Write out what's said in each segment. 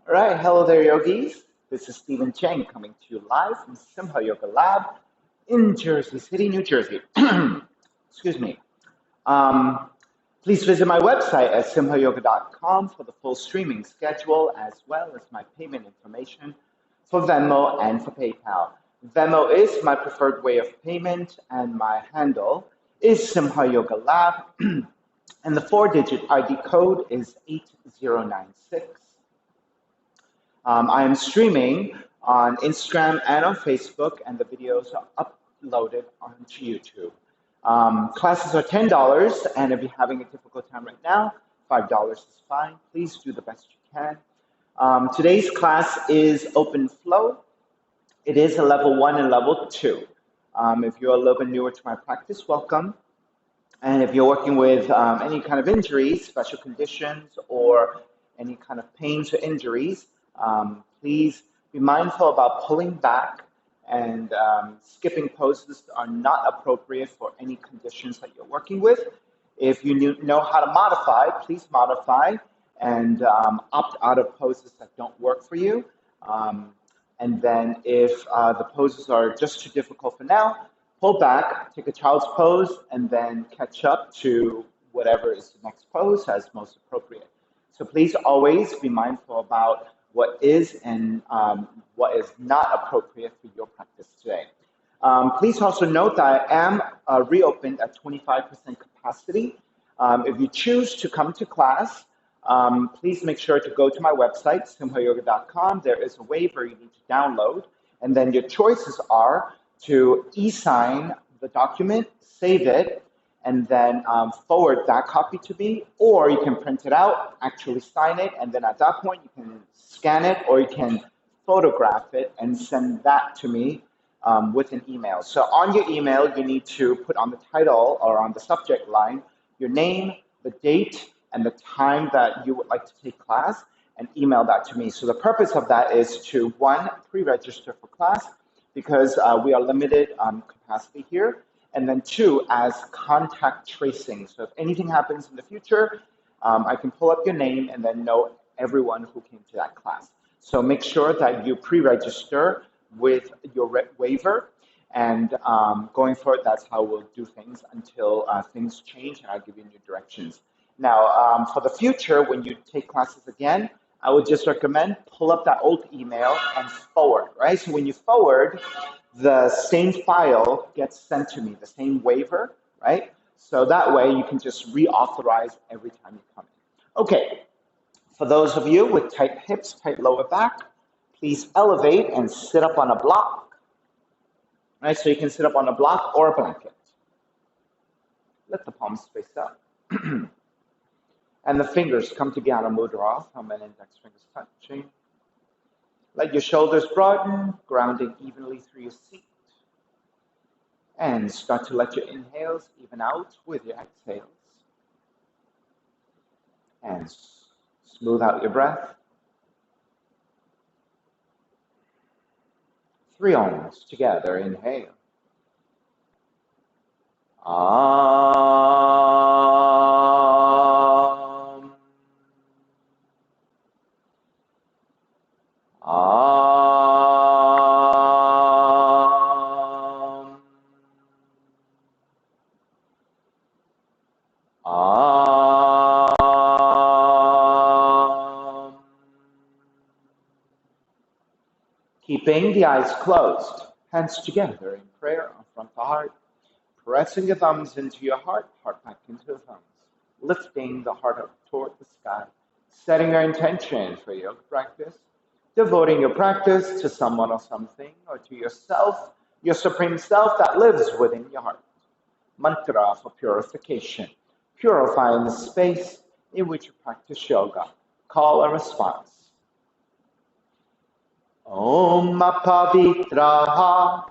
All right, hello there, yogis. This is Stephen Chang coming to you live from Simha Yoga Lab in Jersey City, New Jersey. Excuse me. Um, Please visit my website at simhayoga.com for the full streaming schedule as well as my payment information for Venmo and for PayPal. Venmo is my preferred way of payment, and my handle is Simha Yoga Lab, and the four-digit ID code is 8096. I am streaming on Instagram and on Facebook, and the videos are uploaded onto YouTube. Classes are $10, and if you're having a difficult time right now, $5 is fine. Please do the best you can. Today's class is open flow. It is a level 1 and level 2. If you're a little bit newer to my practice, welcome. And if you're working with any kind of injuries, special conditions, or any kind of pains or injuries, please be mindful about pulling back, and skipping poses are not appropriate for any conditions that you're working with. If you know how to modify, please modify and opt out of poses that don't work for you. And then if the poses are just too difficult for now, pull back, take a child's pose, and then catch up to whatever is the next pose as most appropriate. So please always be mindful about what is and what is not appropriate for your practice today. Please also note that I am reopened at 25% capacity. If you choose to come to class, please make sure to go to my website, simhayoga.com. There is a waiver you need to download, and then your choices are to e-sign the document, save it, and then forward that copy to me, or you can print it out, actually sign it, and then at that point you can scan it, or you can photograph it and send that to me with an email. So on your email, you need to put on the title or on the subject line your name, the date, and the time that you would like to take class, and email that to me. So the purpose of that is to, one, pre-register for class, because we are limited capacity here, and then two, as contact tracing. So if anything happens in the future, I can pull up your name and then know everyone who came to that class. So make sure that you pre-register with your waiver, and going forward, that's how we'll do things until things change, and I'll give you new directions. Now, for the future, when you take classes again, I would just recommend pull up that old email and forward, right? So when you forward, the same file gets sent to me, the same waiver, right? So that way you can just reauthorize every time you come in. Okay, for those of you with tight hips, tight lower back, please elevate and sit up on a block, right? So you can sit up on a block or a blanket. Let the palms face up. And the fingers come together, mudra, thumb and index fingers touching. Let your shoulders broaden, grounding evenly through your seat. And start to let your inhales even out with your exhales. And smooth out your breath. 3 Oms together, inhale. Keeping the eyes closed, hands together in prayer in front of the heart, pressing your thumbs into your heart, heart back into the thumbs, lifting the heart up toward the sky, setting your intention for your practice, devoting your practice to someone or something, or to yourself, your supreme self that lives within your heart. Mantra for purification, purifying the space in which you practice yoga. Call and response. Om Pavitraha,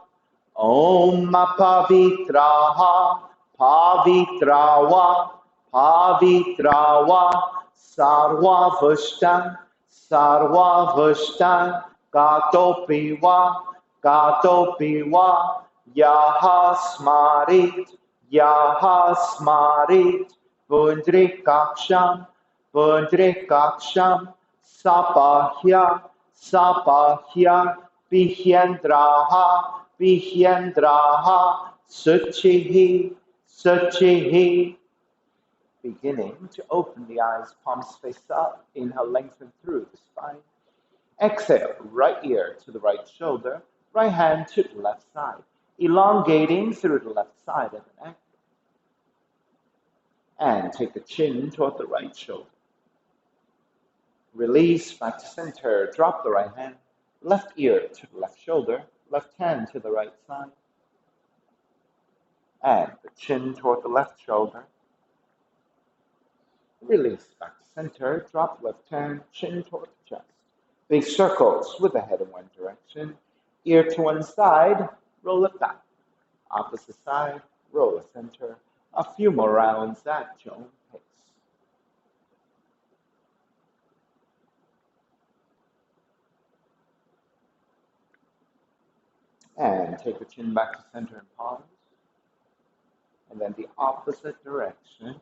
Om Pavitraha, Pavitrawa, Pavitrawa, Sarva Vushtan, Sarva Vushtan, Gatopiwa, Gatopiwa, Yaha Smarit, Yaha Smarit, Pundrikaksham, Pundrikaksham, Sapahya, Sapahya, Bihendraha, Bihendraha, Suchihi, Suchihi. Beginning to open the eyes, palms face up. Inhale, lengthen through the spine. Exhale, right ear to the right shoulder, right hand to the left side, elongating through the left side of the neck. And take the chin toward the right shoulder. Release back to center, drop the right hand, left ear to the left shoulder, left hand to the right side. And the chin toward the left shoulder. Release back to center, drop left hand, chin toward the chest. Big circles with the head in one direction, ear to one side, roll it back. Opposite side, roll the center. A few more rounds at your own pace. And take the chin back to center and pause. And then the opposite direction.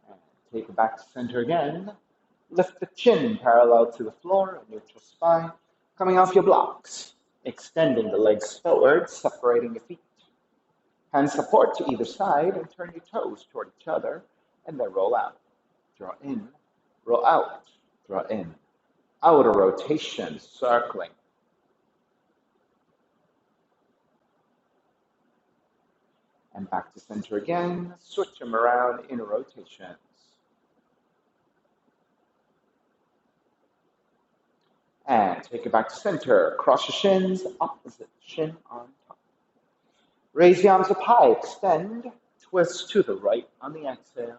And take it back to center again. Lift the chin parallel to the floor, neutral spine, coming off your blocks. Extending the legs forward, separating the feet. Hand support to either side and turn your toes toward each other, and then roll out. Draw in, roll out, draw in. Outer rotation, circling. And back to center again, switch them around, inner rotations. And take it back to center. Cross your shins, opposite shin on top. Raise the arms up high, extend, twist to the right on the exhale.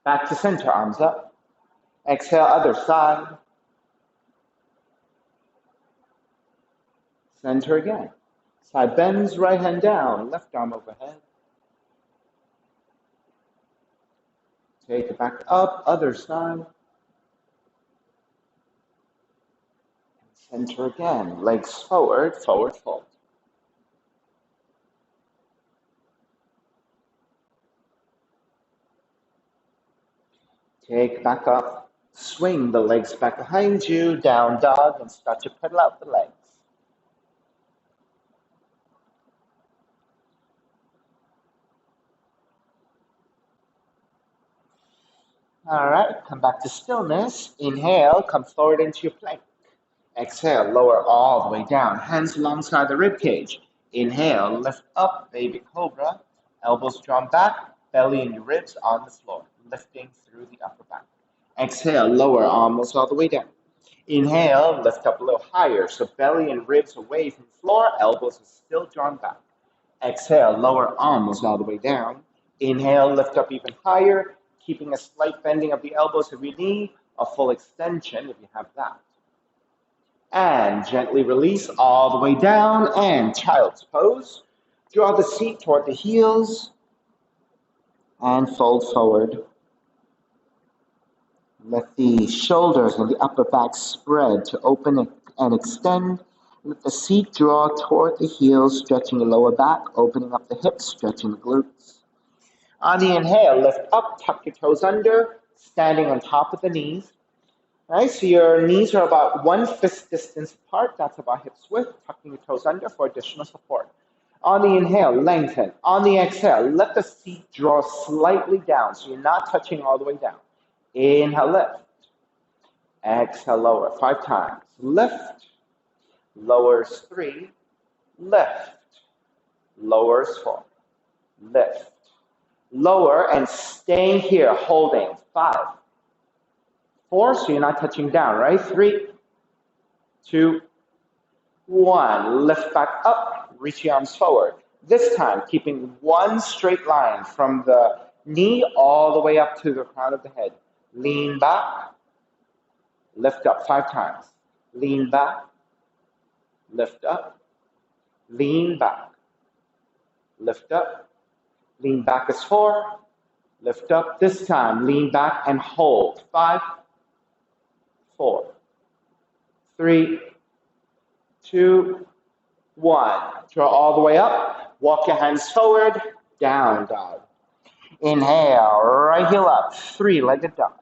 Back to center, arms up. Exhale, other side. Center again. Side bends, right hand down, left arm overhead. Take it back up, other side. And center again, legs forward, forward fold. Take back up, swing the legs back behind you, down dog, and start to pedal out the legs. All right, come back to stillness. Inhale, come forward into your plank. Exhale, lower all the way down. Hands alongside the rib cage. Inhale, lift up, baby cobra. Elbows drawn back, belly and your ribs on the floor, lifting through the upper back. Exhale, lower almost all the way down. Inhale, lift up a little higher, so belly and ribs away from the floor, elbows are still drawn back. Exhale, lower almost all the way down. Inhale, lift up even higher, keeping a slight bending of the elbows if you need, a full extension if you have that. And gently release all the way down and child's pose. Draw the seat toward the heels and fold forward. Let the shoulders and the upper back spread to open and extend. Let the seat draw toward the heels, stretching the lower back, opening up the hips, stretching the glutes. On the inhale, lift up, tuck your toes under, standing on top of the knees. All right, so your knees are about 1 fist distance apart. That's about hips width, tucking your toes under for additional support. On the inhale, lengthen. On the exhale, let the seat draw slightly down, so you're not touching all the way down. Inhale, lift. Exhale, lower. 5 times. Lift. Lowers 3. Lift. Lowers 4. Lift. Lower and staying here, holding. 5. 4, so you're not touching down, right? 3, 2, 1. Lift back up, reach your arms forward. This time, keeping one straight line from the knee all the way up to the crown of the head. Lean back, lift up 5 times. Lean back, lift up, lean back, lift up, lean back is 4, lift up. This time, lean back and hold. 5, 4, 3, 2, 1. Draw all the way up. Walk your hands forward. Down dog. Inhale, right heel up. 3-legged dog.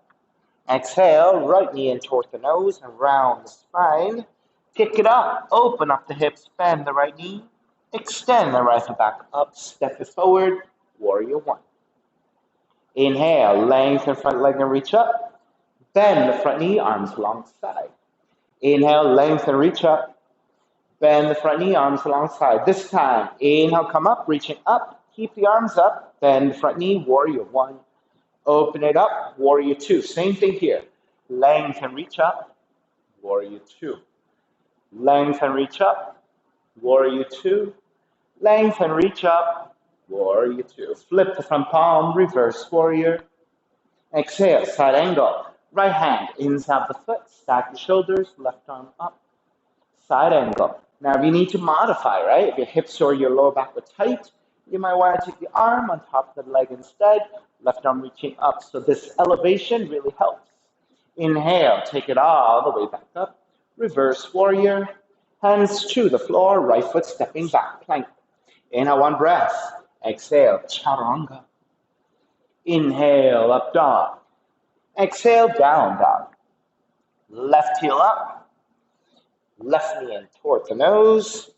Exhale, right knee in towards the nose and round the spine. Kick it up. Open up the hips. Bend the right knee. Extend the right foot back up. Step it forward. Warrior 1. Inhale, lengthen front leg and reach up. Bend the front knee, arms alongside. Inhale, lengthen, reach up. Bend the front knee, arms alongside. This time, inhale, come up, reaching up. Keep the arms up. Bend the front knee, warrior 1. Open it up, warrior 2. Same thing here. Lengthen, reach up, warrior 2. Lengthen, reach up, warrior 2. Lengthen, reach up, warrior 2. Flip the front palm, reverse warrior. Exhale, side angle. Right hand inside the foot, stack the shoulders, left arm up. Side angle. Now, if you need to modify, right? If your hips or your lower back are tight, you might want to take the arm on top of the leg instead, left arm reaching up. So this elevation really helps. Inhale, take it all the way back up. Reverse warrior. Hands to the floor, right foot stepping back, plank. Inhale, 1 breath. Exhale, chaturanga. Inhale, up dog. Exhale, down dog. Left heel up. Left knee in towards the nose.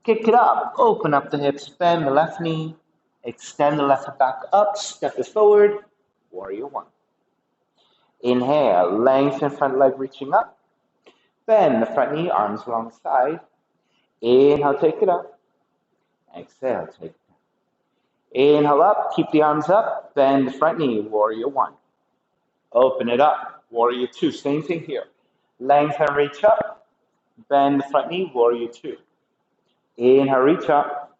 Kick it up. Open up the hips. Bend the left knee. Extend the left foot back up. Step it forward. Warrior 1. Inhale. Lengthen front leg reaching up. Bend the front knee. Arms alongside. Inhale. Take it up. Exhale. Take it down. Inhale up. Keep the arms up. Bend the front knee. Warrior 1. Open it up. Warrior 2. Same thing here. Lengthen. Reach up. Bend the front knee. Warrior 2. Inhale, reach up,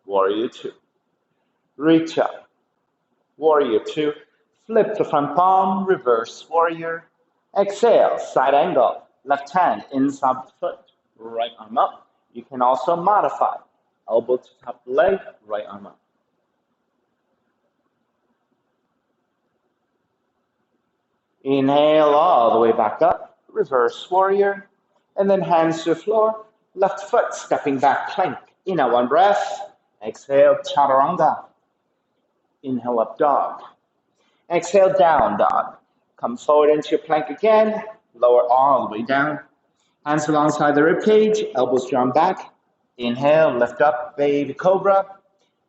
warrior 2. Reach up, warrior 2. Flip the front palm, reverse warrior. Exhale, side angle. Left hand inside the foot, right arm up. You can also modify. Elbow to top of the leg, right arm up. Inhale all the way back up, reverse warrior. And then hands to the floor. Left foot stepping back, plank. Inhale, 1 breath. Exhale, chaturanga. Inhale, up dog. Exhale, down dog. Come forward into your plank again. Lower all the way down. Hands alongside the rib cage. Elbows drawn back. Inhale, lift up, baby cobra.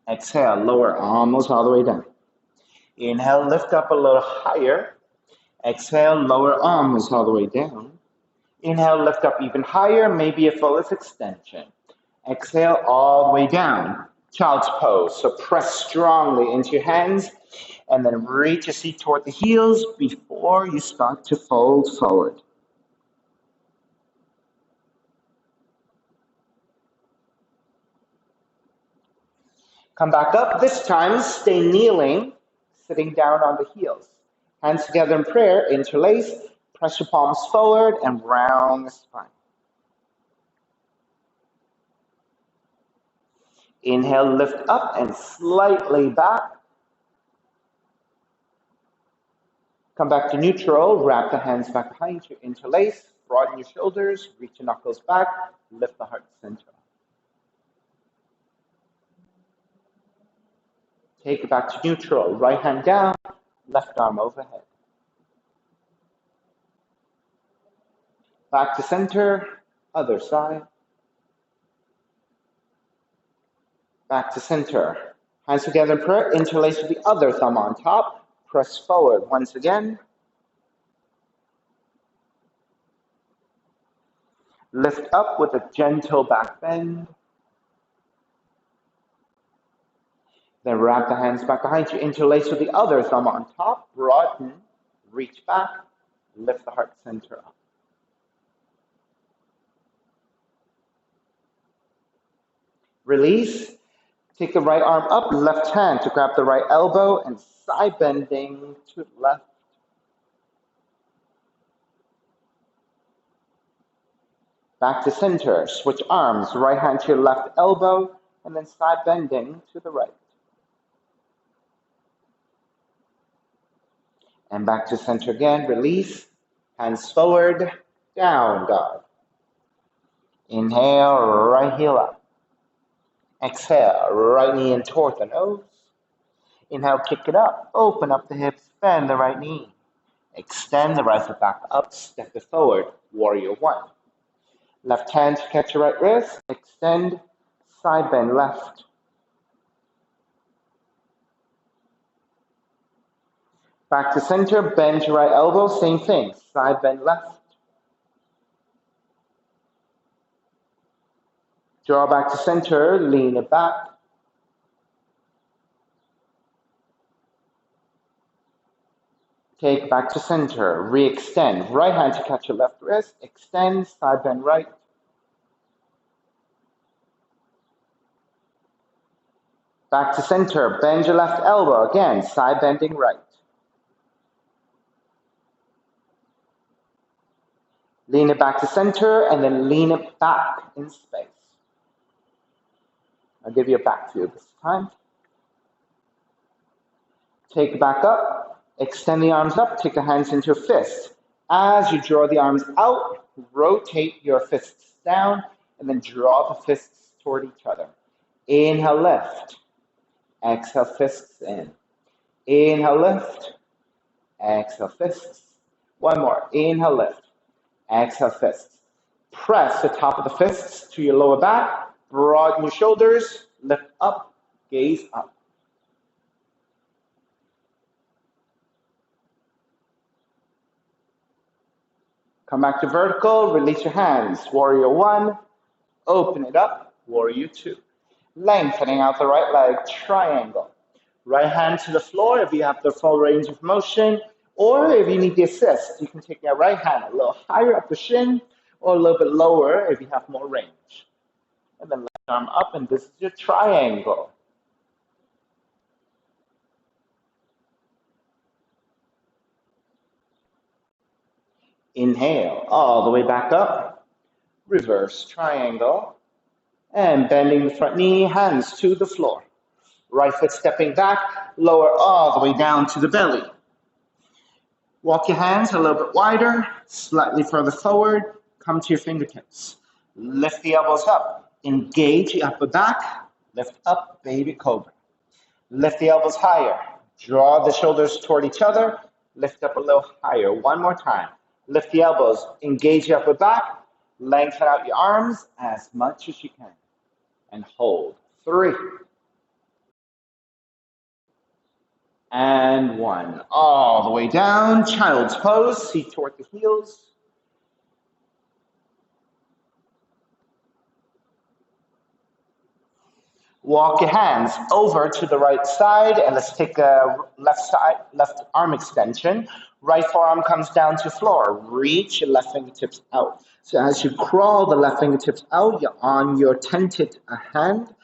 Exhale, lower almost all the way down. Inhale, lift up a little higher. Exhale, lower almost all the way down. Inhale, lift up even higher, maybe a fullest extension. Exhale all the way down. Child's pose. So press strongly into your hands and then reach your seat toward the heels before you start to fold forward. Come back up. This time, stay kneeling, sitting down on the heels. Hands together in prayer, interlace. Press your palms forward and round the spine. Inhale, lift up and slightly back. Come back to neutral. Wrap the hands back behind you. Interlace. Broaden your shoulders. Reach your knuckles back. Lift the heart center. Take it back to neutral. Right hand down. Left arm overhead. Back to center, other side. Back to center. Hands together in prayer, interlace with the other thumb on top. Press forward once again. Lift up with a gentle back bend. Then wrap the hands back behind you. Interlace with the other thumb on top. Broaden, reach back, lift the heart center up. Release. Take the right arm up, left hand to grab the right elbow and side bending to the left. Back to center. Switch arms. Right hand to your left elbow and then side bending to the right. And back to center again. Release. Hands forward. Down dog. Inhale, right heel up. Exhale, right knee in toward the nose. Inhale, kick it up. Open up the hips, bend the right knee. Extend the right foot back up, step it forward, warrior one. Left hand to catch your right wrist, extend, side bend left. Back to center, bend your right elbow, same thing, side bend left. Draw back to center, lean it back. Take back to center, re-extend. Right hand to catch your left wrist, extend, side bend right. Back to center, bend your left elbow, again, side bending right. Lean it back to center, and then lean it back in space. I'll give you a back view this time. Take it back up, extend the arms up, take the hands into a fist. As you draw the arms out, rotate your fists down, and then draw the fists toward each other. Inhale, lift. Exhale, fists in. Inhale, lift. Exhale, fists. One more. Inhale, lift. Exhale, fists. Press the top of the fists to your lower back. Broaden your shoulders. Lift up. Gaze up. Come back to vertical. Release your hands. Warrior one. Open it up. Warrior two. Lengthening out the right leg. Triangle. Right hand to the floor if you have the full range of motion. Or if you need the assist, you can take your right hand a little higher up the shin or a little bit lower if you have more range. And then left arm up, and this is your triangle. Inhale, all the way back up. Reverse triangle. And bending the front knee, hands to the floor. Right foot stepping back, lower all the way down to the belly. Walk your hands a little bit wider, slightly further forward. Come to your fingertips. Lift the elbows up. Engage the upper back. Lift up, baby cobra. Lift the elbows higher. Draw the shoulders toward each other. Lift up a little higher. One more time. Lift the elbows. Engage the upper back. Lengthen out your arms as much as you can. And hold. 3. And 1. All the way down. Child's pose. Seat toward the heels. Walk your hands over to the right side, and let's take a left arm extension. Right forearm comes down to floor. Reach your left fingertips out. So as you crawl the left fingertips out, you're on your tented hand.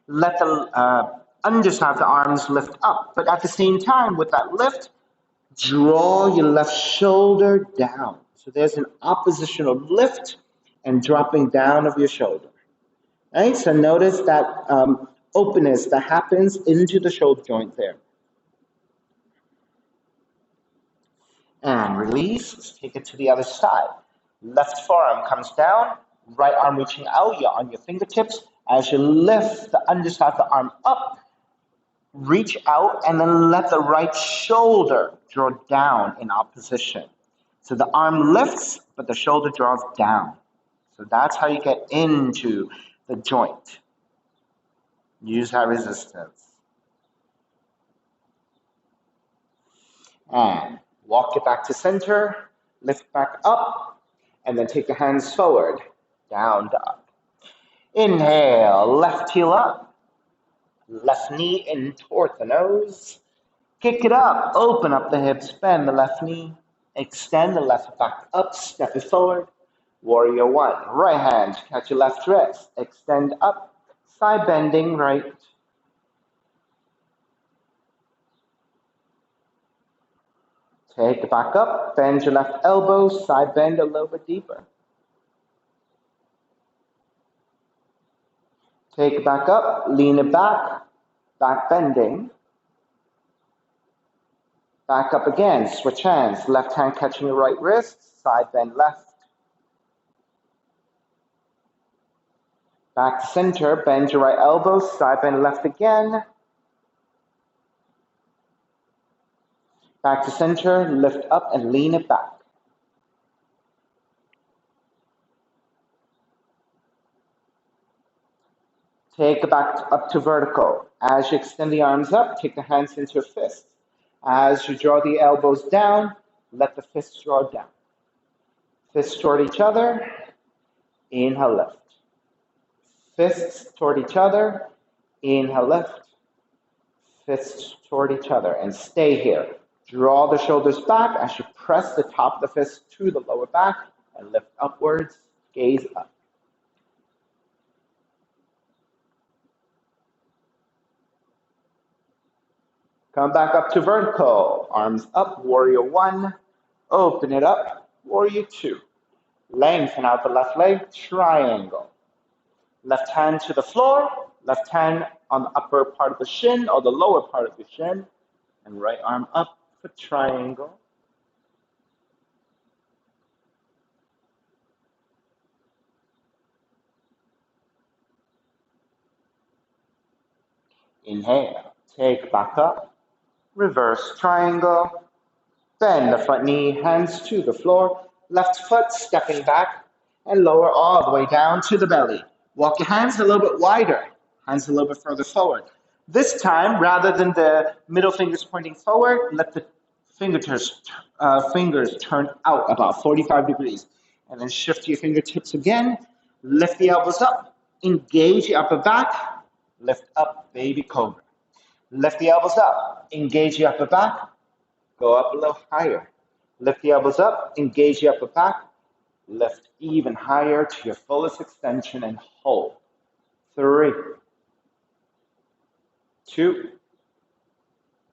Let the underside of the arms lift up. But at the same time, with that lift, draw your left shoulder down. So there's an oppositional lift and dropping down of your shoulder. Right? So notice that openness that happens into the shoulder joint there. And release. Let's take it to the other side. Left forearm comes down. Right arm reaching out. You're on your fingertips. As you lift the underside of the arm up, reach out and then let the right shoulder draw down in opposition. So the arm lifts, but the shoulder draws down. So that's how you get into the joint. Use that resistance. And walk it back to center, lift back up, and then take the hands forward, down dog. Inhale, left heel up, left knee in toward the nose. Kick it up, open up the hips, bend the left knee, extend the left back up, step it forward. Warrior one, right hand, catch your left wrist, extend up, side bending right. Take it back up, bend your left elbow, side bend a little bit deeper. Take it back up, lean it back, back bending. Back up again, switch hands, left hand catching your right wrist, side bend left. Back to center, bend your right elbow, side bend left again. Back to center, lift up and lean it back. Take it back up to vertical. As you extend the arms up, take the hands into your fists. As you draw the elbows down, let the fists draw down. Fists toward each other, inhale lift. Fists toward each other, inhale lift. Fists toward each other, and stay here. Draw the shoulders back as you press the top of the fist to the lower back and lift upwards, gaze up. Come back up to vertical, arms up, warrior one. Open it up, warrior two. Lengthen out the left leg, triangle. Left hand to the floor, left hand on the upper part of the shin or the lower part of the shin, and right arm up for triangle. Inhale, take back up, reverse triangle, bend the front knee, hands to the floor, left foot stepping back, and lower all the way down to the belly. Walk your hands a little bit wider, hands a little bit further forward. This time, rather than the middle fingers pointing forward, let the fingers turn out about 45 degrees. And then shift your fingertips again, lift the elbows up, engage the upper back, lift up, baby cobra. Lift the elbows up, engage the upper back, go up a little higher. Lift the elbows up, engage the upper back, lift even higher to your fullest extension and hold. 3, 2,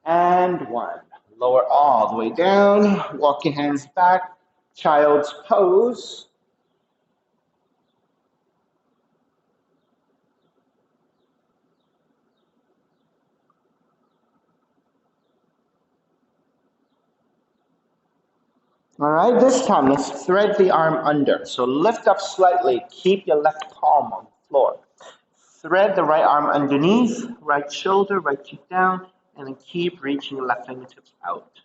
and 1. Lower all the way down, walk your hands back, child's pose. All right, this time let's thread the arm under. So lift up slightly, keep your left palm on the floor. Thread the right arm underneath, right shoulder, right cheek down, and then keep reaching your left fingertips out.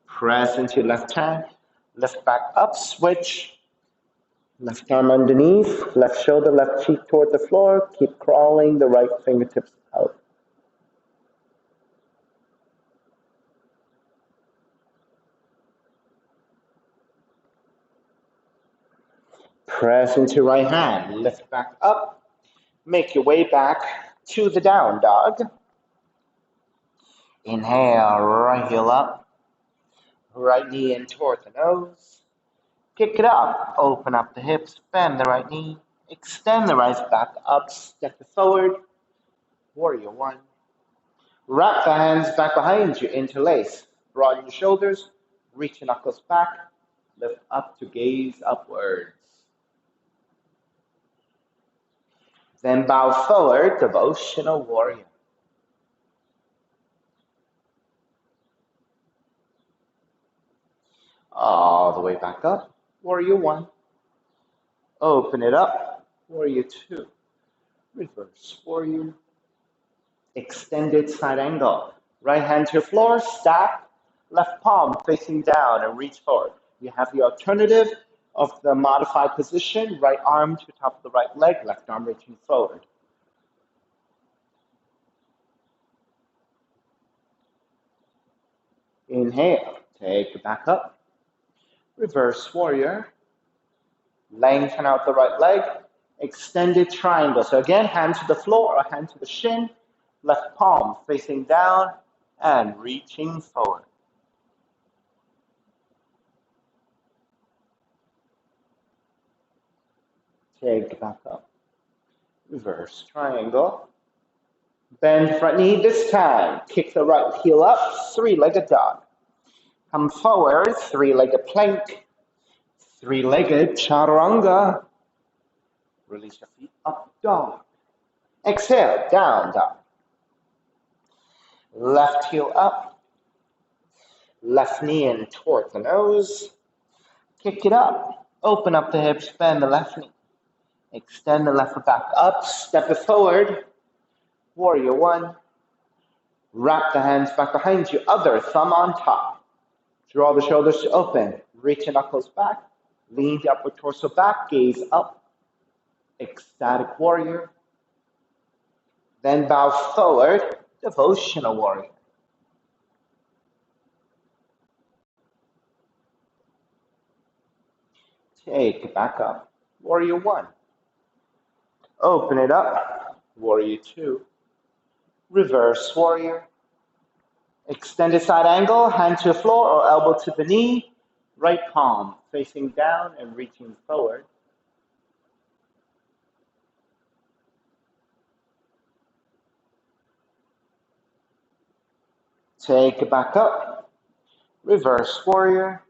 Press into your left hand, lift back up, switch. Left arm underneath, left shoulder, left cheek toward the floor. Keep crawling the right fingertips out. Press into right hand, lift back up. Make your way back to the down dog. Inhale, right heel up. Right knee in toward the nose. Kick it up, open up the hips, bend the right knee. Extend the right back up, step it forward. Warrior one. Wrap the hands back behind you, interlace. Broaden your shoulders, reach your knuckles back, lift up to gaze upwards. Then bow forward, devotional warrior. All the way back up, warrior one. Open it up, warrior two. Reverse warrior. Extended side angle. Right hand to your floor, stack, left palm facing down and reach forward. You have the alternative of the modified position, right arm to the top of the right leg, left arm reaching forward. Inhale, take it back up. Reverse warrior. Lengthen out the right leg. Extended triangle. So again, hand to the floor or hand to the shin. Left palm facing down and reaching forward. Take it back up. Reverse triangle. Bend front knee this time. Kick the right heel up, three-legged dog. Come forward, three-legged plank. Three-legged chaturanga. Release your feet up, dog. Exhale, down dog. Left heel up. Left knee in toward the nose. Kick it up. Open up the hips, bend the left knee. Extend the left foot back up, step it forward. Warrior one. Wrap the hands back behind you, other thumb on top. Draw the shoulders to open. Reach your knuckles back. Lean the upper torso back, gaze up. Ecstatic warrior. Then bow forward, devotional warrior. Take it back up. Warrior one. Open it up. Warrior two. Reverse warrior. Extended side angle, hand to the floor or elbow to the knee. Right palm facing down and reaching forward. Take it back up. Reverse warrior.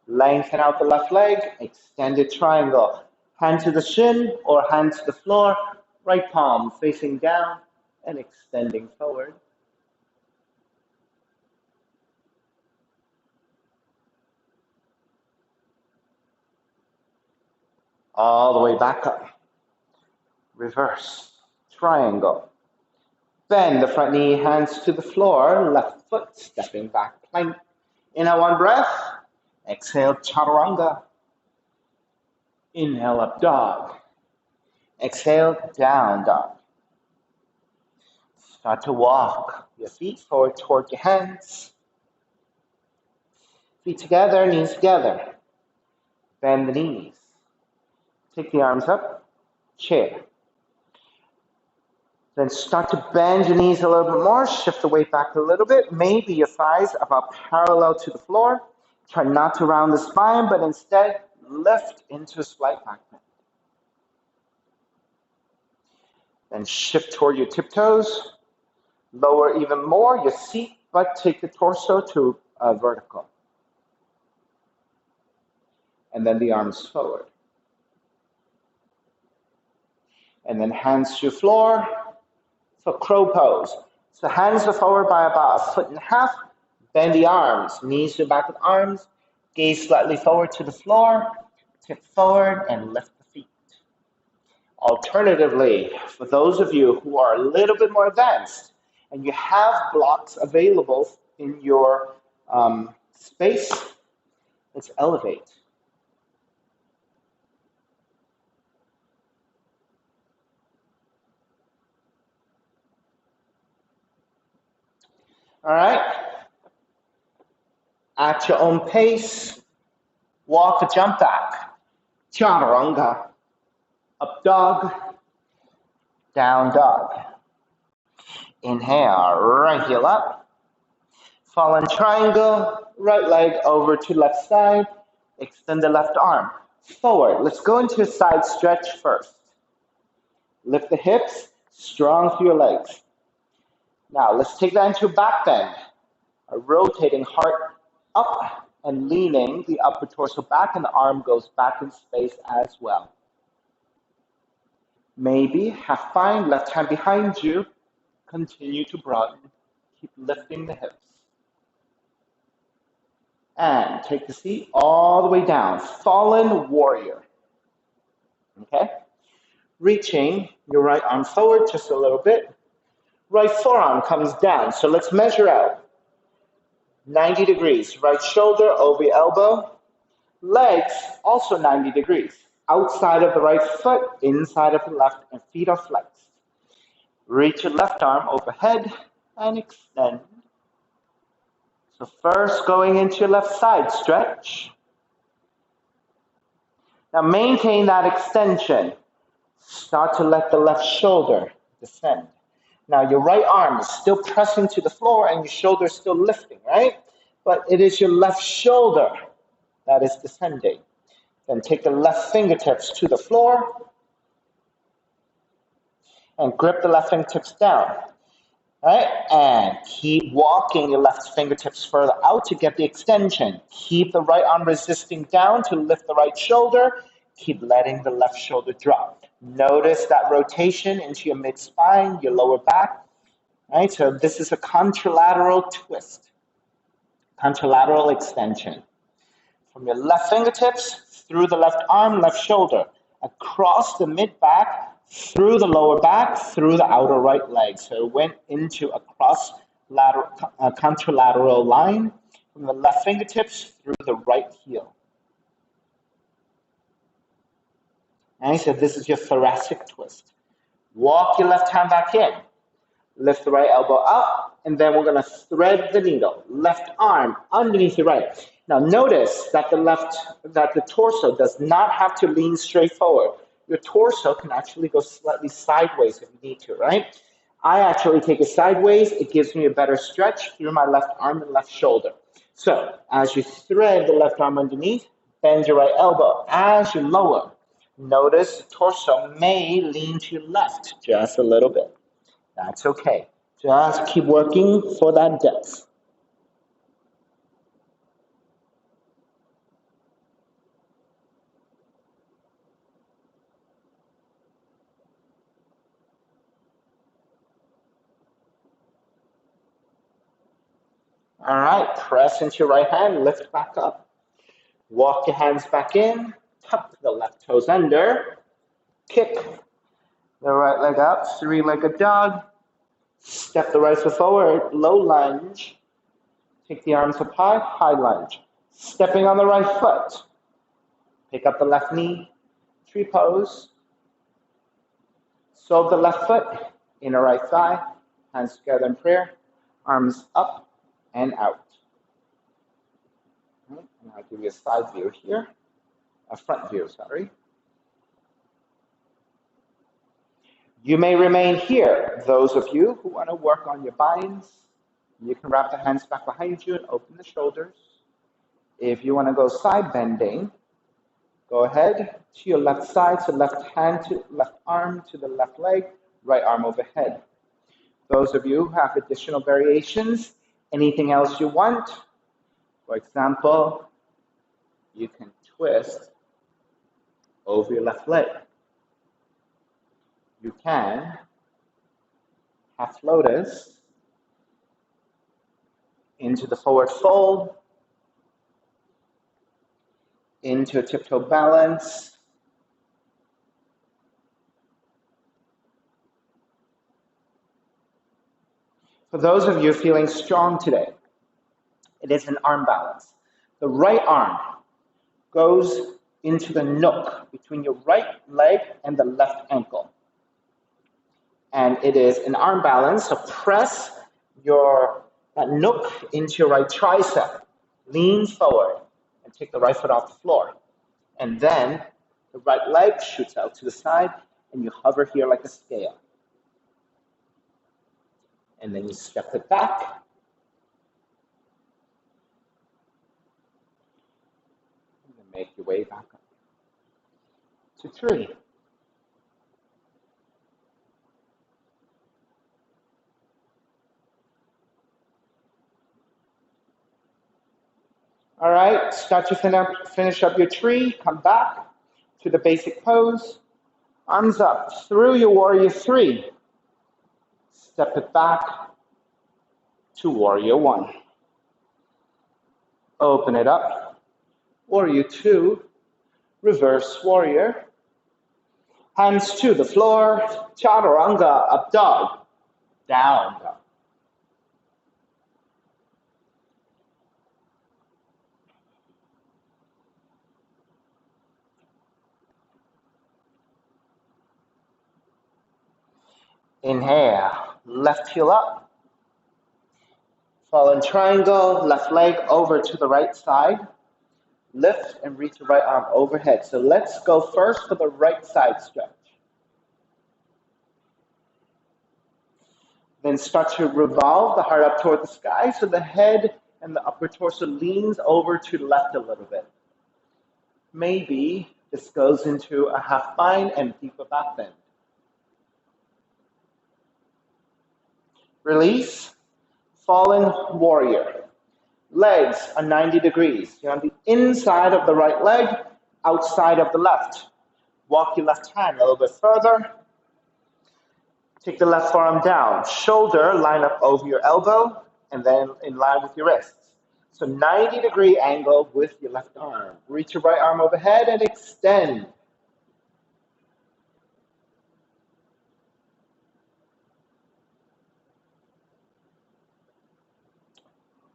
Lengthen out the left leg. Extended triangle. Hand to the shin or hand to the floor. Right palm facing down and extending forward. All the way back up. Reverse triangle. Bend the front knee, hands to the floor, left foot stepping back, plank. Inhale, one breath. Exhale, chaturanga. Inhale, up dog. Exhale, down dog. Start to walk your feet forward toward your hands. Feet together, knees together. Bend the knees. Take the arms up, chair. Then start to bend your knees a little bit more, shift the weight back a little bit. Maybe your thighs are about parallel to the floor. Try not to round the spine, but instead lift into a slight back bend. Then shift toward your tiptoes. Lower even more your seat, but take the torso to vertical. And then the arms forward. And then hands to the floor for crow pose. So hands are forward by about 1.5 feet. Bend the arms, knees to the back of the arms. Gaze slightly forward to the floor. Tip forward and lift the feet. Alternatively, for those of you who are a little bit more advanced and you have blocks available in your space, let's elevate. All right. At your own pace, walk or jump back. Chaturanga. Up dog. Down dog. Inhale, right heel up. Fallen triangle, right leg over to left side. Extend the left arm. Forward. Let's go into a side stretch first. Lift the hips, strong through your legs. Now, let's take that into a back bend. A rotating heart up and leaning the upper torso back, and the arm goes back in space as well. Maybe half bind, left hand behind you. Continue to broaden. Keep lifting the hips. And take the seat all the way down. Fallen warrior. Okay? Reaching your right arm forward just a little bit. Right forearm comes down. So let's measure out. 90 degrees. Right shoulder over your elbow. Legs also 90 degrees. Outside of the right foot, inside of the left, and feet are flexed. Reach your left arm overhead and extend. So first going into your left side stretch. Now maintain that extension. Start to let the left shoulder descend. Now your right arm is still pressing to the floor and your shoulder is still lifting, right? But it is your left shoulder that is descending. Then take the left fingertips to the floor and grip the left fingertips down. Right? And keep walking your left fingertips further out to get the extension. Keep the right arm resisting down to lift the right shoulder. Keep letting the left shoulder drop. Notice that rotation into your mid-spine, your lower back. Right, so this is a contralateral twist, contralateral extension. From your left fingertips, through the left arm, left shoulder, across the mid-back, through the lower back, through the outer right leg. So it went into a contralateral line from the left fingertips through the right heel. And so this is your thoracic twist. Walk your left hand back in. Lift the right elbow up, and then we're going to thread the needle. Left arm underneath your right. Now notice that the torso does not have to lean straight forward. Your torso can actually go slightly sideways if you need to, right? I actually take it sideways. It gives me a better stretch through my left arm and left shoulder. So as you thread the left arm underneath, bend your right elbow. As you lower, notice the torso may lean to your left just a little bit. That's okay. Just keep working for that depth. All right, press into your right hand, lift back up. Walk your hands back in, tuck the left toes under, kick the right leg out, three-legged dog. Step the right foot forward, low lunge. Take the arms up high, high lunge. Stepping on the right foot. Pick up the left knee, tree pose. Sole the left foot, inner right thigh, hands together in prayer, arms up and out. Right, and I'll give you a side view here, a front view, sorry. You may remain here. Those of you who want to work on your binds, you can wrap the hands back behind you and open the shoulders. If you want to go side bending, go ahead to your left side, so left hand to left arm to the left leg, right arm overhead. Those of you who have additional variations, anything else you want, for example, you can twist over your left leg. You can half lotus into the forward fold, into a tiptoe balance. For those of you feeling strong today, it is an arm balance. The right arm goes into the nook between your right leg and the left ankle. And it is an arm balance, so press that nook into your right tricep. Lean forward and take the right foot off the floor. And then the right leg shoots out to the side, and you hover here like a scale. And then you step it back. And then make your way back up to three. All right, start to finish up your tree. Come back to the basic pose. Arms up through your warrior three. Step it back to warrior one. Open it up. Warrior two, reverse warrior. Hands to the floor. Chaturanga, up dog. Down dog. Inhale, left heel up. Fallen triangle, left leg over to the right side. Lift and reach the right arm overhead. So let's go first for the right side stretch. Then start to revolve the heart up toward the sky so the head and the upper torso leans over to the left a little bit. Maybe this goes into a half bind and deeper back bend. Release, fallen warrior. Legs are 90 degrees. You're on the inside of the right leg, outside of the left. Walk your left hand a little bit further. Take the left forearm down. Shoulder line up over your elbow and then in line with your wrists. So 90-degree angle with your left arm. Reach your right arm overhead and extend.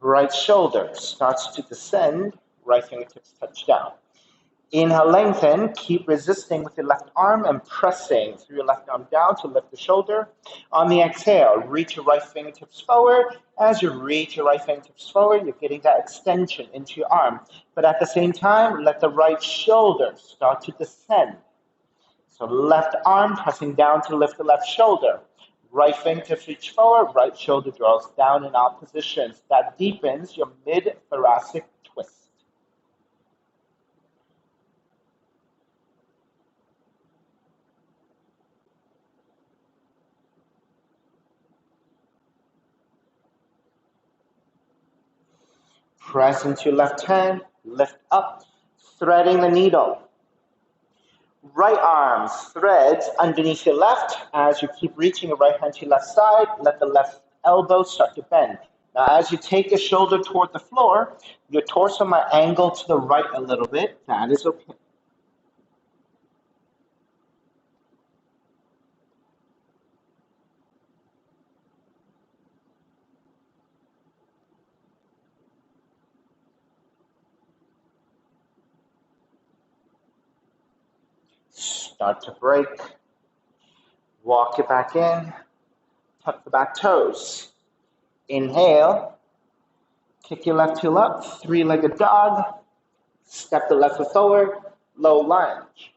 Right shoulder starts to descend, right fingertips touch down. Inhale, lengthen, keep resisting with your left arm and pressing through your left arm down to lift the shoulder. On the exhale, reach your right fingertips forward. As you reach your right fingertips forward, you're getting that extension into your arm. But at the same time, let the right shoulder start to descend. So left arm pressing down to lift the left shoulder. Right fingertips reach forward, right shoulder draws down in all positions. That deepens your mid-thoracic twist. Press into your left hand, lift up, threading the needle. Right arm threads underneath your left. As you keep reaching your right hand to your left side, let the left elbow start to bend. Now, as you take your shoulder toward the floor, your torso might angle to the right a little bit. That is okay. Start to break. Walk it back in. Tuck the back toes. Inhale. Kick your left heel up. Three-legged dog. Step the left foot forward. Low lunge.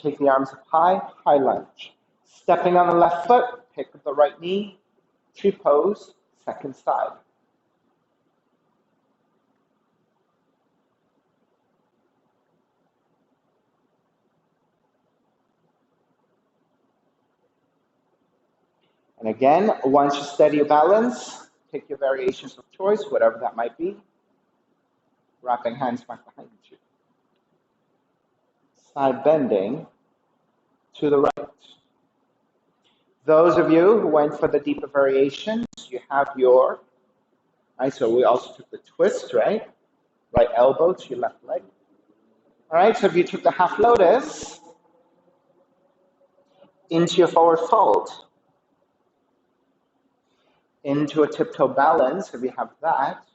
Take the arms up high. High lunge. Stepping on the left foot. Pick up the right knee. Tree pose. Second side. And again, once you steady your balance, pick your variations of choice, whatever that might be. Wrapping hands back behind you. Side bending to the right. Those of you who went for the deeper variations, you have your, right, so we also took the twist, right? Right elbow to your left leg. All right, so if you took the half lotus into your forward fold, into a tiptoe balance, if you have that,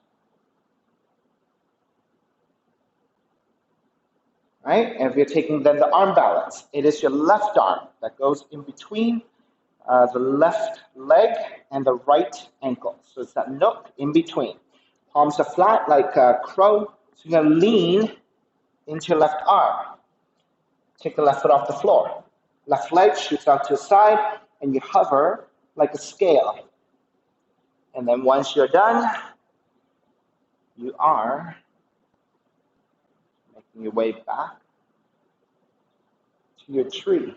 right? And if you're taking then the arm balance, it is your left arm that goes in between the left leg and the right ankle. So it's that nook in between. Palms are flat like a crow. So you're going to lean into your left arm. Take the left foot off the floor. Left leg shoots out to the side, and you hover like a scale. And then once you're done, you are making your way back to your tree.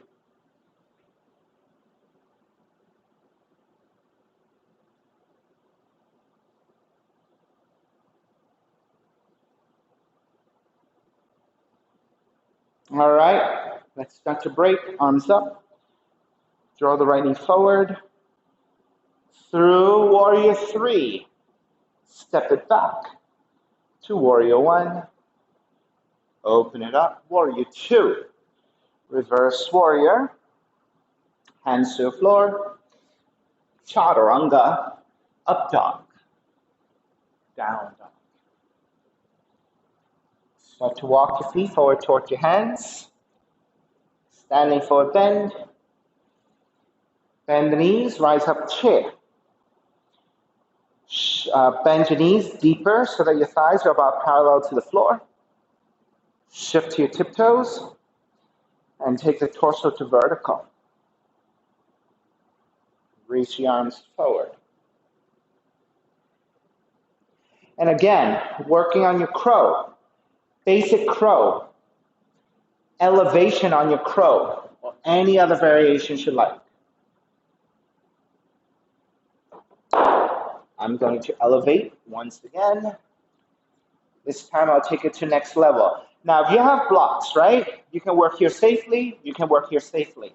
All right, let's start to break. Arms up. Draw the right knee forward. Through warrior three. Step it back to warrior one. Open it up. Warrior two. Reverse warrior. Hands to the floor. Chaturanga. Up dog. Down dog. Start to walk your feet forward toward your hands. Standing forward bend. Bend the knees, rise up chair. Bend your knees deeper so that your thighs are about parallel to the floor. Shift to your tiptoes and take the torso to vertical. Reach the arms forward. And again, working on your crow. Basic crow. Elevation on your crow, or any other variations you like. I'm going to elevate once again. This time I'll take it to next level. Now, if you have blocks, right, you can work here safely, you can work here safely.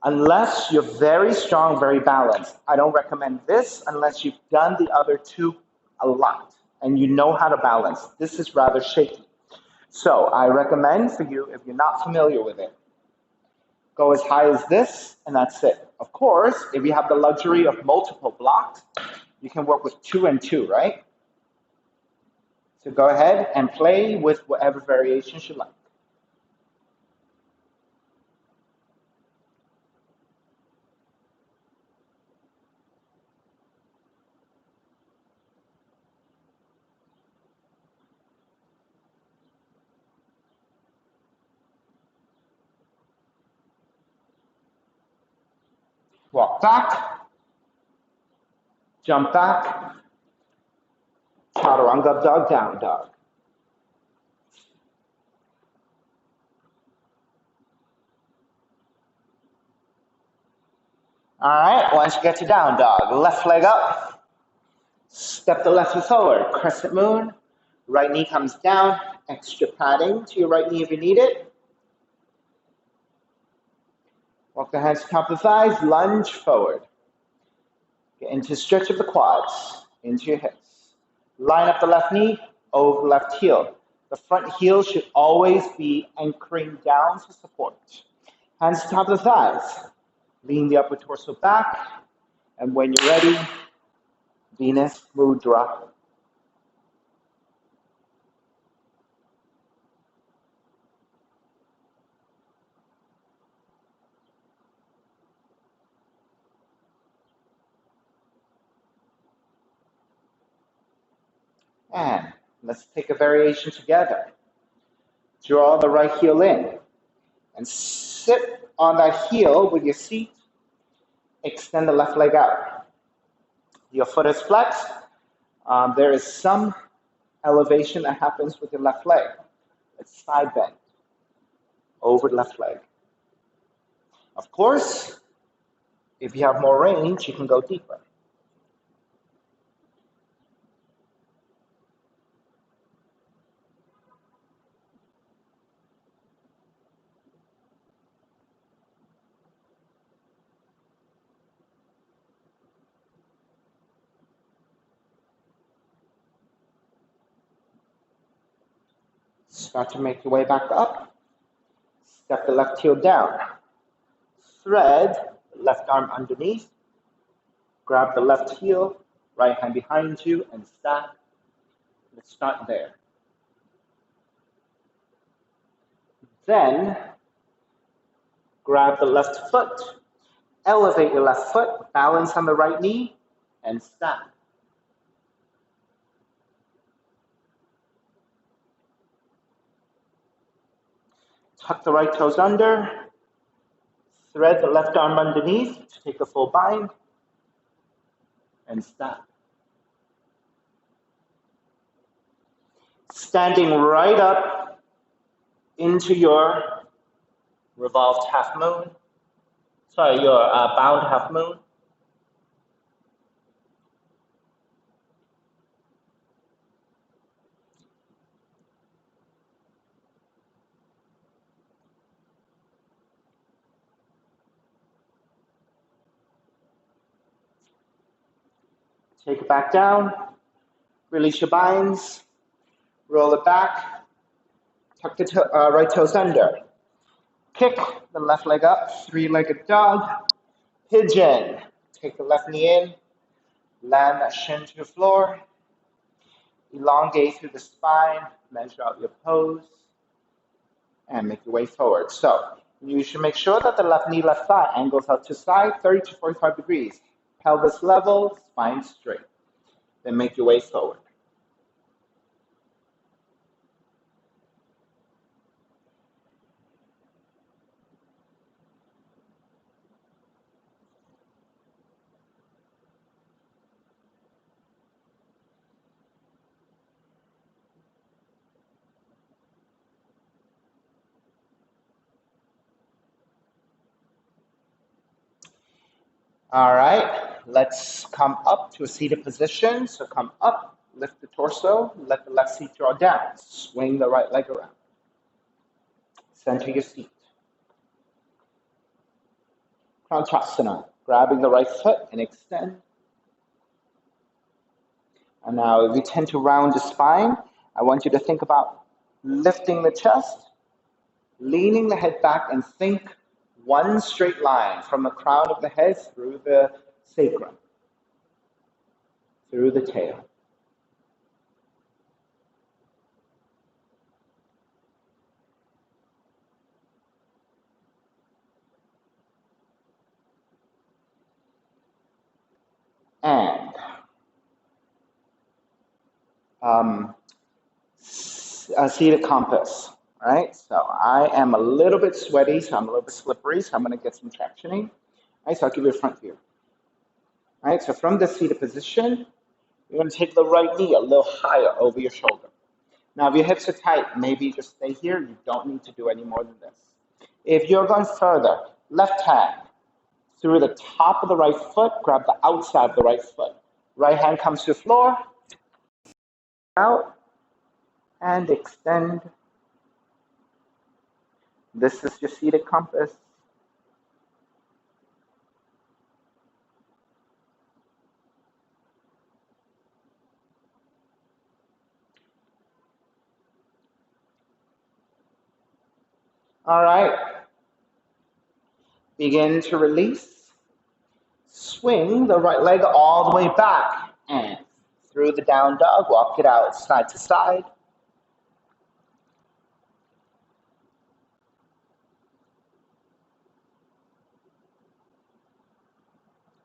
Unless you're very strong, very balanced. I don't recommend this unless you've done the other two a lot and you know how to balance. This is rather shaky. So I recommend for you, if you're not familiar with it, go as high as this, and that's it. Of course, if you have the luxury of multiple blocks, you can work with 2 and 2, right? So go ahead and play with whatever variations you like. Walk back, jump back, chaturanga dog, down dog. All right, once you get to down dog, left leg up, step the left foot forward, crescent moon, right knee comes down, extra padding to your right knee if you need it. Walk the hands to top of the thighs, lunge forward. Get into stretch of the quads, into your hips. Line up the left knee over the left heel. The front heel should always be anchoring down for support. Hands to top of the thighs. Lean the upper torso back. And when you're ready, Venus Mudra. And let's take a variation together. Draw the right heel in and sit on that heel with your seat. Extend the left leg out. Your foot is flexed. There is some elevation that happens with your left leg. It's side bend over the left leg. Of course, if you have more range, you can go deeper. Start to make your way back up. Step the left heel down. Thread the left arm underneath. Grab the left heel, right hand behind you, and stack. Let's start there. Then, grab the left foot, elevate your left foot, balance on the right knee, and stack. Tuck the right toes under, thread the left arm underneath to take a full bind, and stack. Standing right up into your revolved half moon, your bound half moon. Take it back down, release your binds, roll it back, tuck the right toes under. Kick the left leg up, three-legged dog, pigeon. Take the left knee in, land that shin to the floor, elongate through the spine, measure out your pose, and make your way forward. So you should make sure that the left knee, left thigh angles out to side, 30 to 45 degrees. Pelvis level, spine straight. Then make your way forward. All right, let's come up to a seated position. So come up, lift the torso, let the left seat draw down. Swing the right leg around. Center your seat. Krantasana, grabbing the right foot and extend. And now if you tend to round the spine, I want you to think about lifting the chest, leaning the head back, and think one straight line from the crown of the head through the sacrum, through the tail. And seated compass, right? So I am a little bit sweaty, so I'm a little bit slippery, so I'm going to get some tractioning. Right, so I'll give you a front view. Right, so from the seated position, you're going to take the right knee a little higher over your shoulder. Now, if your hips are tight, maybe just stay here. You don't need to do any more than this. If you're going further, left hand through the top of the right foot, grab the outside of the right foot. Right hand comes to the floor, out, and extend. This is your seated compass. All right. Begin to release. Swing the right leg all the way back and through the down dog, walk it out side to side.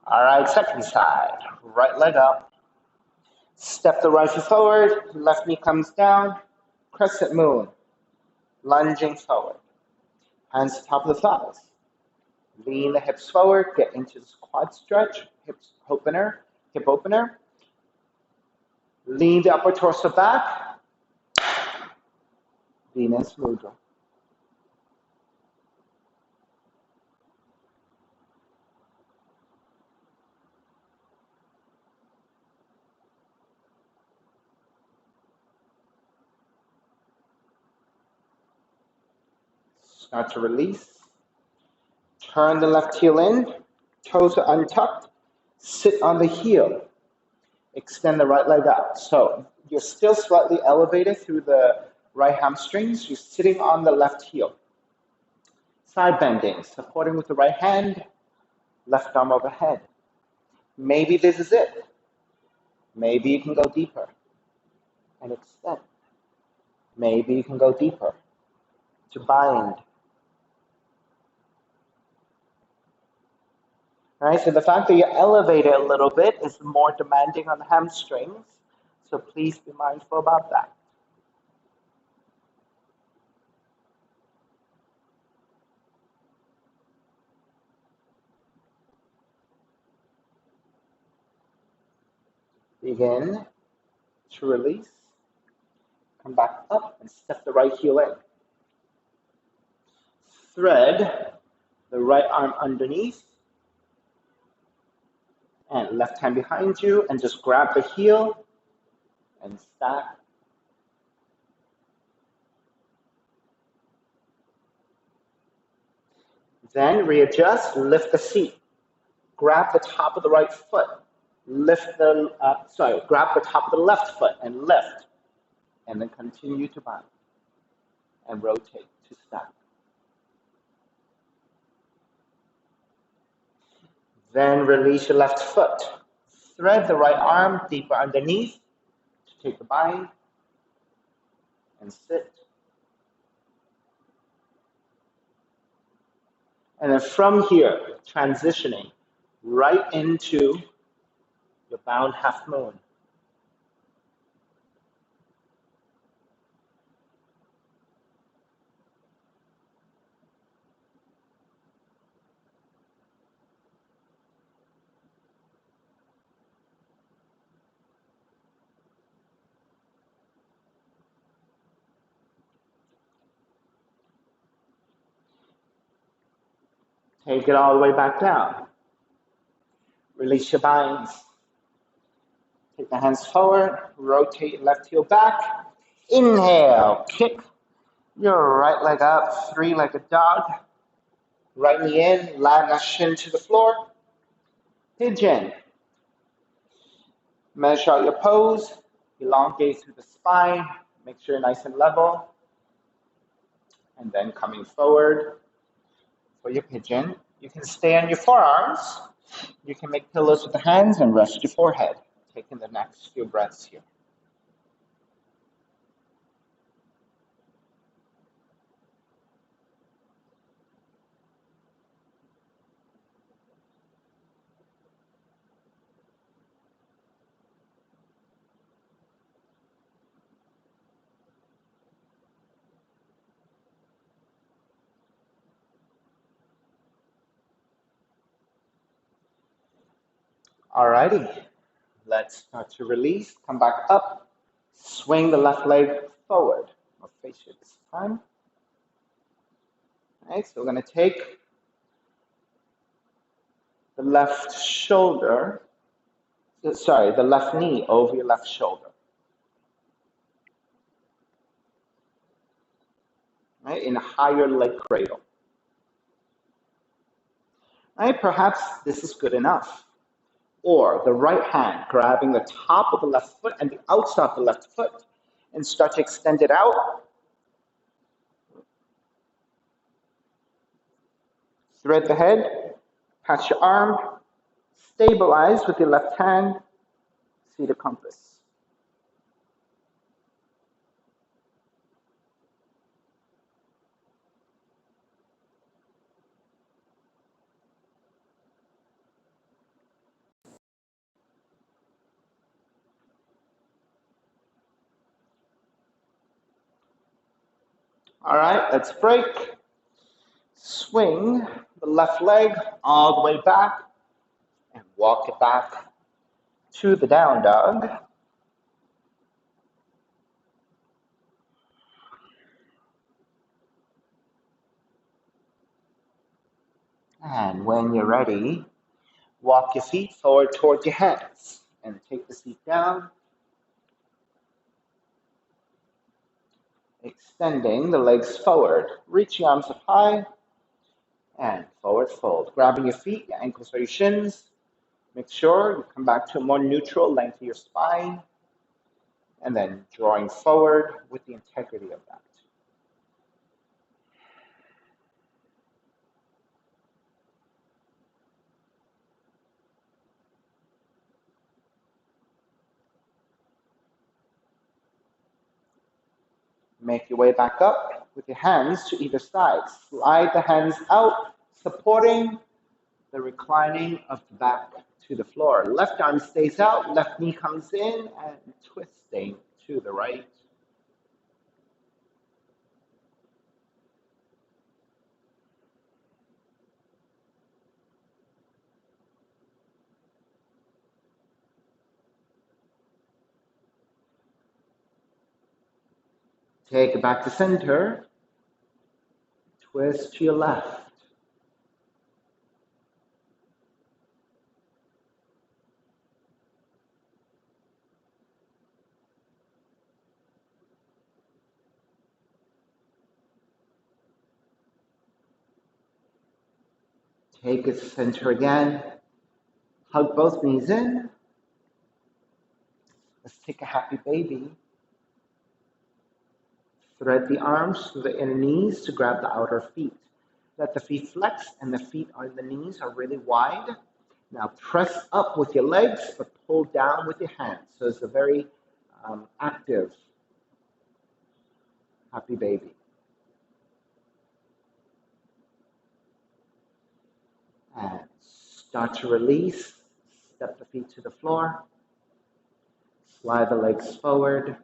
All right, second side, right leg up. Step the right foot forward, left knee comes down, crescent moon, lunging forward. Hands to top of the thighs. Lean the hips forward, get into this quad stretch, hip opener. Lean the upper torso back, Venus Mudra. Start to release. Turn the left heel in, toes are untucked, sit on the heel. Extend the right leg out. So you're still slightly elevated through the right hamstrings. You're sitting on the left heel. Side bending, supporting with the right hand, left arm overhead. Maybe this is it. Maybe you can go deeper and extend. Maybe you can go deeper to bind. Right, so the fact that you're elevated a little bit is more demanding on the hamstrings. So please be mindful about that. Begin to release. Come back up and step the right heel in. Thread the right arm underneath and left hand behind you and just grab the heel and stack. Then readjust, lift the seat. Grab the top of the right foot. Grab the top of the left foot and lift. And then continue to bind and rotate to stack. Then release your left foot. Thread the right arm deeper underneath to take the bind and sit. And then from here, transitioning right into your bound half moon. Take it all the way back down. Release your binds. Take the hands forward, rotate left heel back. Inhale, kick your right leg up, three-legged dog. Right knee in, land that shin to the floor. Pigeon. Measure out your pose. Elongate through the spine. Make sure you're nice and level. And then coming forward for your pigeon. You can stay on your forearms. You can make pillows with the hands and rest your forehead. Taking the next few breaths here. Alrighty, let's start to release. Come back up. Swing the left leg forward. I'll face you this time. All right, so we're going to take the left shoulder, sorry, the left knee over your left shoulder. Right, in a higher leg cradle. Right, perhaps this is good enough. Or the right hand grabbing the top of the left foot and the outside of the left foot and start to extend it out. Thread the head, pat your arm, stabilize with your left hand, see the compass. All right, let's break. Swing the left leg all the way back and walk it back to the down dog. And when you're ready, walk your feet forward towards your hands and take the seat down. Extending the legs forward. Reach your arms up high and forward fold. Grabbing your feet, your ankles or your shins. Make sure you come back to a more neutral length of your spine. And then drawing forward with the integrity of that. Make your way back up with your hands to either side. Slide the hands out, supporting the reclining of the back to the floor. Left arm stays out, left knee comes in, and twisting to the right. Take it back to center. Twist to your left. Take it to center again. Hug both knees in. Let's take a happy baby. Thread the arms through the inner knees to grab the outer feet. Let the feet flex and the feet on the knees are really wide. Now press up with your legs, but pull down with your hands. So it's a very active happy baby. And start to release. Step the feet to the floor. Slide the legs forward.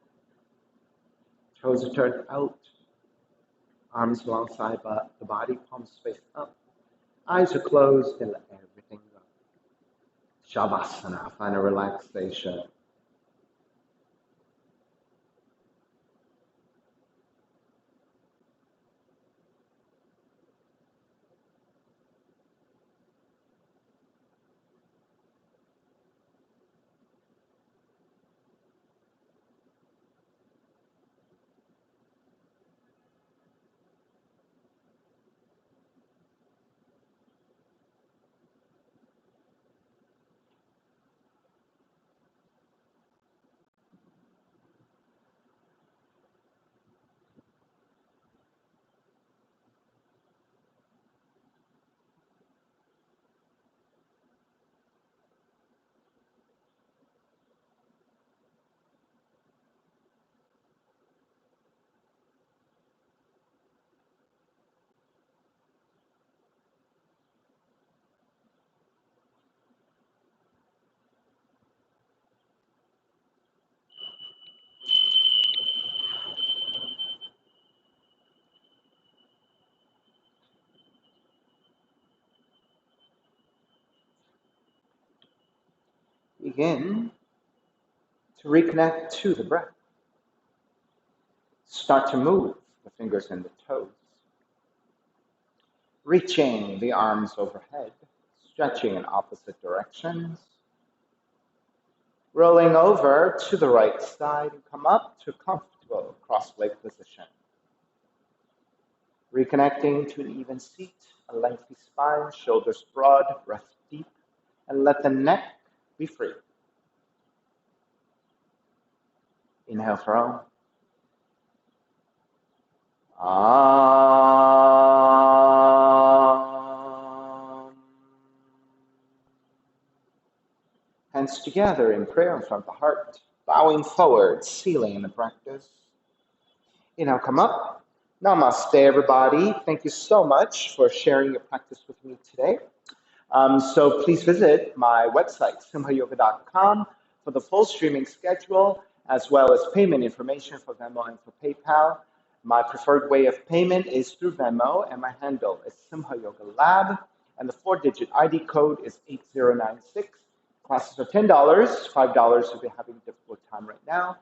Toes are turned out. Arms alongside the body, palms face up. Eyes are closed and let everything go. Shavasana, find a relaxation. begin to reconnect to the breath. Start to move the fingers and the toes, reaching the arms overhead, stretching in opposite directions, rolling over to the right side and come up to a comfortable cross-leg position. Reconnecting to an even seat, a lengthy spine, shoulders broad, breath deep, and let the neck be free. Inhale for Om. Hands together in prayer in front of the heart, bowing forward, sealing the practice. Inhale, come up. Namaste, everybody. Thank you so much for sharing your practice with me today. So please visit my website, simhayoga.com, for the full streaming schedule, as well as payment information for Venmo and for PayPal. My preferred way of payment is through Venmo, and my handle is Simha Yoga Lab, and the 4-digit ID code is 8096. Classes are $10, $5 if you're having a difficult time right now.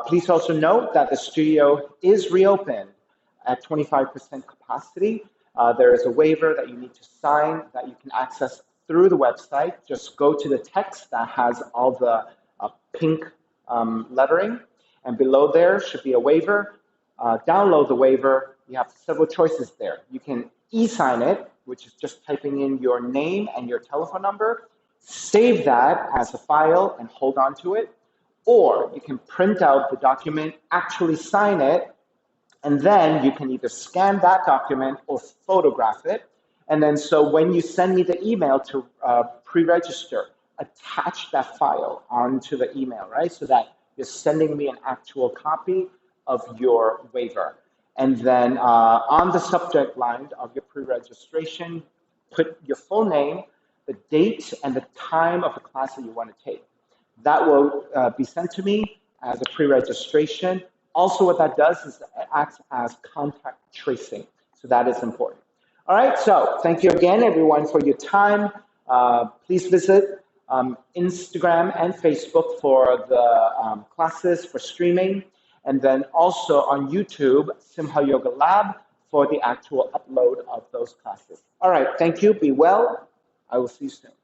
Please also note that the studio is reopened at 25% capacity. There is a waiver that you need to sign that you can access through the website. Just go to the text that has all the pink lettering, and below there should be a waiver. Download the waiver. You have several choices there. You can e-sign it, which is just typing in your name and your telephone number, save that as a file and hold on to it, or you can print out the document, actually sign it, and then you can either scan that document or photograph it. And then so when you send me the email to pre-register, attach that file onto the email, right? So that you're sending me an actual copy of your waiver. And then on the subject line of your pre-registration, put your full name, the date, and the time of the class that you want to take. That will be sent to me as a pre-registration. Also, what that does is it acts as contact tracing. So that is important. All right, so thank you again, everyone, for your time. Please visit Instagram and Facebook for the classes for streaming. And then also on YouTube, Simha Yoga Lab, for the actual upload of those classes. All right, thank you. Be well. I will see you soon.